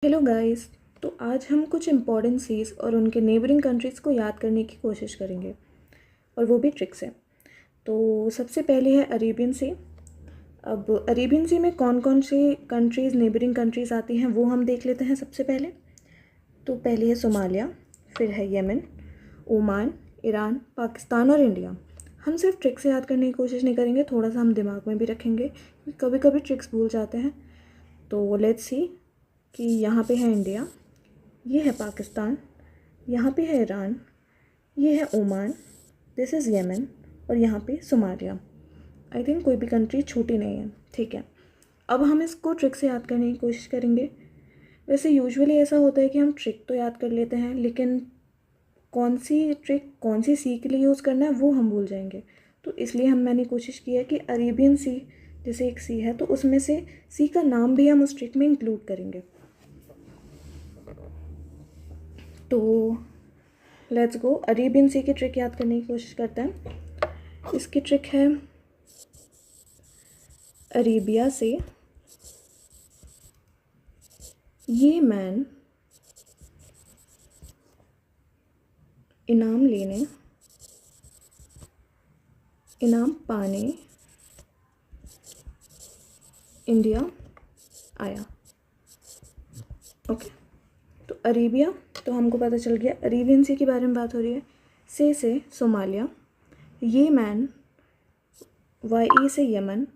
Hello guys. तो आज हम कुछ इम्पॉर्टेंट सीज और उनके नेबरिंग कंट्रीज़ को याद करने की कोशिश करेंगे, और वो भी ट्रिक से। तो सबसे पहले है अरेबियन सी। अब अरेबियन सी में कौन कौन सी कंट्रीज़, नेबरिंग कंट्रीज़ आती हैं वो हम देख लेते हैं सबसे पहले। तो पहली है सोमालिया, फिर है येमन, ओमान, ईरान, पाकिस्तान और इंडिया। हम सिर्फ ट्रिक से याद करने की कोशिश नहीं करेंगे, थोड़ा सा हम दिमाग में भी रखेंगे क्योंकि कभी कभी ट्रिक्स भूल जाते हैं। तो लेट्स सी कि यहाँ पे है इंडिया, ये है पाकिस्तान, यहाँ पे है ईरान, ये है ओमान, दिस इज़ येमन, और यहाँ पे सोमालिया। आई थिंक कोई भी कंट्री छोटी नहीं है। ठीक है, अब हम इसको ट्रिक से याद करने की कोशिश करेंगे। वैसे यूजुअली ऐसा होता है कि हम ट्रिक तो याद कर लेते हैं, लेकिन कौन सी ट्रिक कौन सी सी के लिए यूज़ करना है वो हम भूल जाएंगे। तो इसलिए मैंने कोशिश की है कि अरेबियन सी जैसे एक सी है तो उसमें से सी का नाम भी हम उस ट्रिक में इंक्लूड करेंगे। तो लेट्स गो, अरेबियन सी की ट्रिक याद करने की कोशिश करते हैं। इसकी ट्रिक है अरेबिया से ये मैन इनाम लेने, इनाम पाने इंडिया आया। ओके, तो अरेबिया तो हमको पता चल गया, अरेबियन सी के बारे में बात हो रही है। से सोमालिया, ये मैन, वाई से यमन,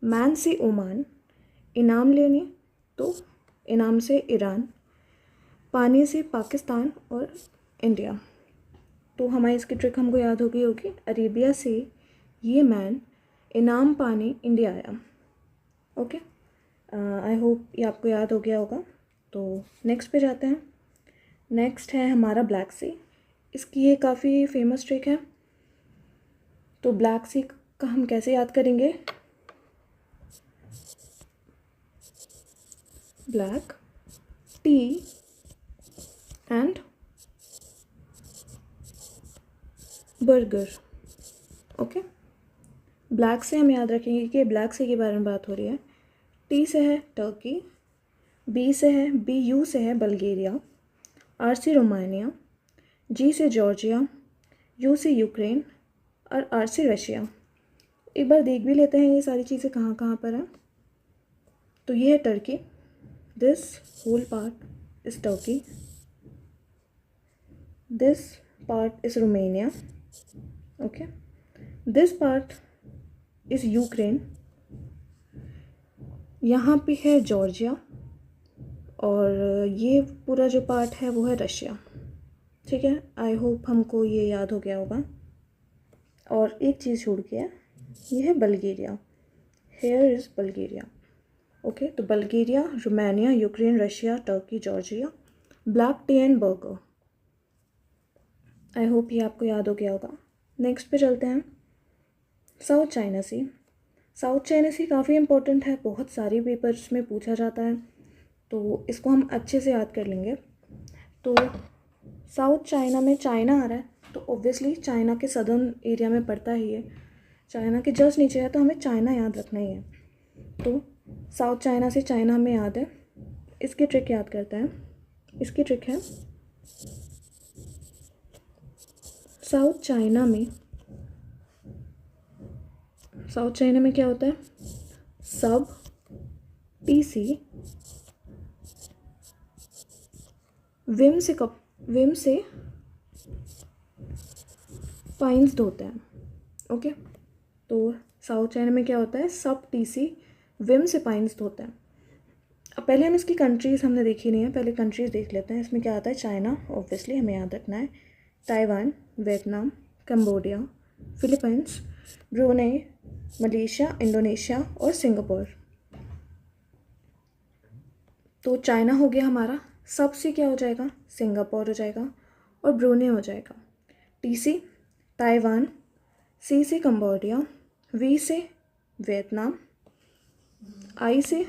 मैन से ओमान, इनाम लेने तो इनाम से ईरान, पानी से पाकिस्तान और इंडिया। तो हमारी इसकी ट्रिक हमको याद हो गई होगी, अरेबिया से ये मैन इनाम पाने इंडिया आया। ओके, आई होप ये आपको याद हो गया होगा। तो नेक्स्ट पे जाते हैं। नेक्स्ट है हमारा ब्लैक सी। इसकी ये काफ़ी फेमस ट्रिक है। तो ब्लैक सी का हम कैसे याद करेंगे? Black tea and burger. Okay, black से हम याद रखेंगे कि ब्लैक सी के बारे में बात हो रही है। टी से है टर्की, बी से है BU से है बल्गेरिया, R से रोमानिया, G से जॉर्जिया, U से यूक्रेन और R से रशिया। एक बार देख भी लेते हैं ये सारी चीज़ें कहाँ कहाँ पर हैं। तो ये है Turkey, this whole part is Turkey, this part is Romania, okay, this part is Ukraine, यहाँ पे है जॉर्जिया, और ये पूरा जो पार्ट है वो है रशिया। ठीक है, आई होप हमको ये याद हो गया होगा। और एक चीज़ छूट गया, ये है Bulgaria, here is Bulgaria. Okay, तो Bulgaria, Romania, Ukraine, Russia, Turkey, Georgia, black tea and burger. I hope ये आपको याद हो गया होगा। नेक्स्ट पे चलते हैं, साउथ चाइना सी। साउथ चाइना सी काफ़ी इंपॉर्टेंट है, बहुत सारे पेपर्स में पूछा जाता है, तो इसको हम अच्छे से याद कर लेंगे। तो साउथ चाइना में चाइना आ रहा है, तो ऑब्वियसली चाइना के सदर्न एरिया में पड़ता ही है, चाइना के जस्ट नीचे है, तो हमें चाइना याद रखना ही है। तो साउथ चाइना से चाइना हमें याद है। इसकी ट्रिक याद करते हैं। इसकी ट्रिक है साउथ चाइना में क्या होता है? सब TC विम से पाइंस होते हैं। ओके, तो साउथ चाइना में क्या होता है? सब TC विम से पाइंस होते हैं। अब पहले हम इसकी कंट्रीज़ हमने देखी नहीं है, पहले कंट्रीज़ देख लेते हैं। इसमें क्या आता है? चाइना ऑब्वियसली हमें याद रखना है, Taiwan, Vietnam, Cambodia, Philippines, Brunei, Malaysia, Indonesia और सिंगापुर। तो चाइना हो गया हमारा, सब से क्या हो जाएगा? सिंगापुर हो जाएगा और ब्रुनेई हो जाएगा। TC ताइवान, C से कंबोडिया, V से वियतनाम, I से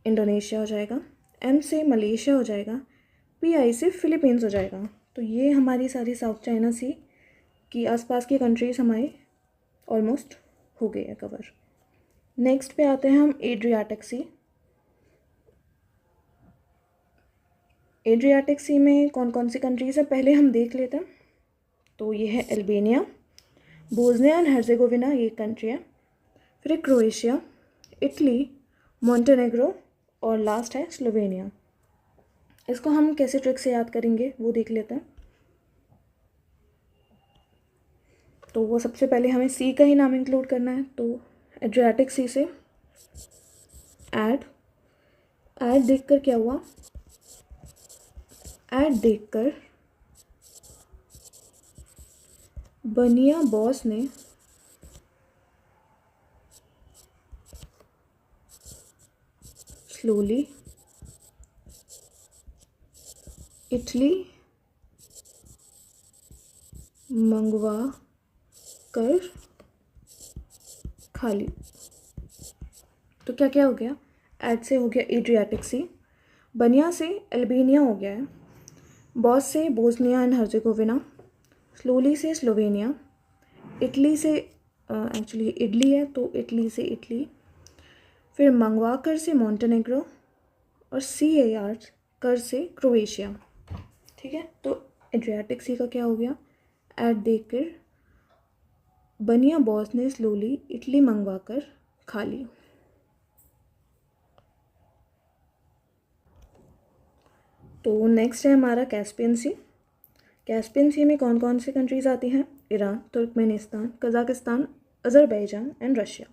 इंडोनेशिया हो जाएगा, M से मलेशिया हो जाएगा, PI से फिलीपींस हो जाएगा। तो ये हमारी सारी साउथ चाइना सी की आसपास की कंट्रीज़ हमारी ऑलमोस्ट हो गई है कवर। नेक्स्ट पे आते हैं हम एड्रियाटिक सी। एड्रियाटिक सी में कौन कौन सी कंट्रीज़ हैं पहले हम देख लेते हैं। तो ये है अल्बानिया, बोस्निया एंड हर्जेगोविना, ये कंट्री है। फिर है क्रोएशिया, इटली, मोंटेनेग्रो और लास्ट है स्लोवेनिया। इसको हम कैसे ट्रिक से याद करेंगे वो देख लेते हैं। तो वो सबसे पहले हमें सी का ही नाम इंक्लूड करना है। तो एड्रियाटिक सी से ऐड देखकर क्या हुआ, ऐड देखकर बनिया बॉस ने स्लोली इटली मंगवा कर खा ली। तो क्या क्या हो गया, ऐड से हो गया एड्रियाटिक सी, बनिया से अल्बानिया हो गया है, बॉस से बोस्निया एंड हर्जेगोविना, स्लोली से स्लोवेनिया, इटली से एक्चुअली इडली है तो इटली से इटली, फिर मंगवा कर से मोंटेनेग्रो और CAR कर से क्रोएशिया। ठीक है, तो एड्रियाटिक सी का क्या हो गया, ऐड देखकर बनिया बॉस ने स्लोली इटली मंगवा कर खा ली। तो नेक्स्ट है हमारा कैस्पियन सी। कैस्पियन सी में कौन कौन सी कंट्रीज़ आती हैं, Iran, Turkmenistan, Kazakhstan, Azerbaijan and Russia.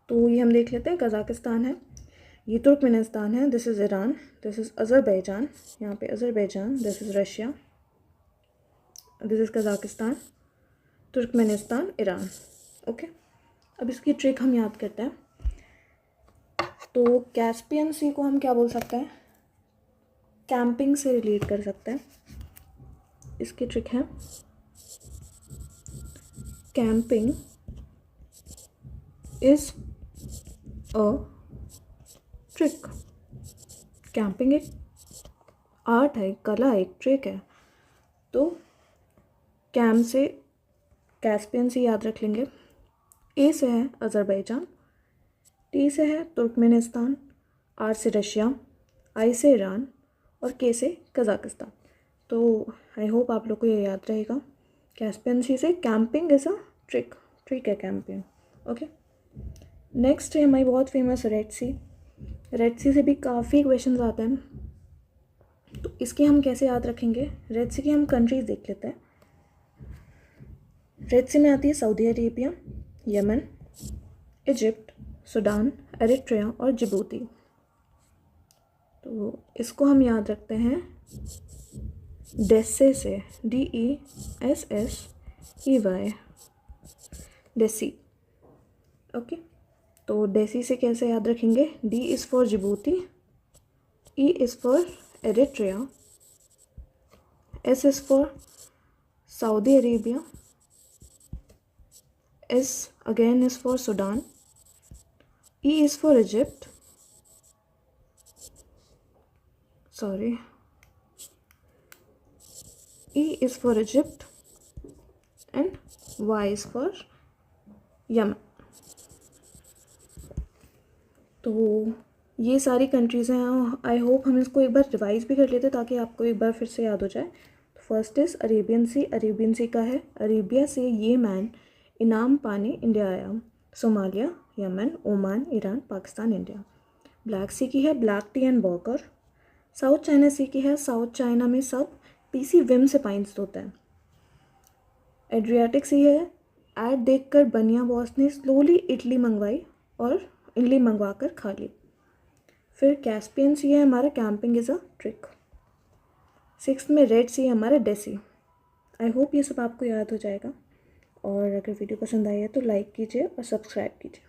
तो ये हम देख लेते हैं। कज़ाकिस्तान है, ये तुर्कमेनिस्तान है, this is Iran, this is Azerbaijan, यहाँ पे Azerbaijan, this is Russia, this is Kazakhstan, Turkmenistan, Iran. Okay, अब इसकी ट्रिक हम याद करते हैं। तो कैस्पियन सी को हम क्या बोल सकते हैं, कैंपिंग से रिलेट कर सकते हैं। इसकी ट्रिक है camping is a trick. Camping एक आर्ट है, कला, एक ट्रिक है। तो कैम से कैस्पियन से याद रख लेंगे। ए से है अज़रबैजान, टी से है तुर्कमेनिस्तान, आर से रशिया, आई से ईरान और के से कज़ाकिस्तान। तो आई होप आप लोग को ये याद रहेगा। कैस्पियन सी से camping is a trick, trick है कैंपिंग। ओके, नेक्स्ट है हमारी बहुत फेमस रेड सी। रेड सी से भी काफ़ी क्वेश्चंस आते हैं, तो इसके हम कैसे याद रखेंगे। रेड सी की हम कंट्रीज देख लेते हैं। रेड सी में आती है Saudi Arabia, Yemen, Egypt, Sudan, Eritrea और जिबूती। तो इसको हम याद रखते हैं डेस्से से, DESSEY, डेसी। ओके, तो डेसी से कैसे याद रखेंगे, D is for Djibouti, E is for Eritrea, S is for Saudi Arabia, S again is for Sudan, E is for Egypt, E is for Egypt and Y is for Yemen. तो ये सारी countries हैं। I hope हम इसको एक बार revise भी कर लेते ताकि आपको एक बार फिर से याद हो जाए। तो first is Arabian Sea. Arabian Sea का है अरेबिया से ये मैन इनाम पाने इंडिया आया, Somalia, Yemen, Oman, Iran, Pakistan, India. Black sea की है black tea and walker. South China Sea की है साउथ चाइना में सब पीसी विम से पाइंस होता है। एड्रियाटिक सी है ऐड देखकर बनिया बॉस ने स्लोली इडली मंगवाई और इडली मंगवा कर खा ली। फिर कैस्पियन सी है हमारा camping is a trick. Sixth में रेड सी है हमारा डेसी। आई होप ये सब आपको याद हो जाएगा। और अगर वीडियो पसंद आई है तो लाइक कीजिए और सब्सक्राइब कीजिए।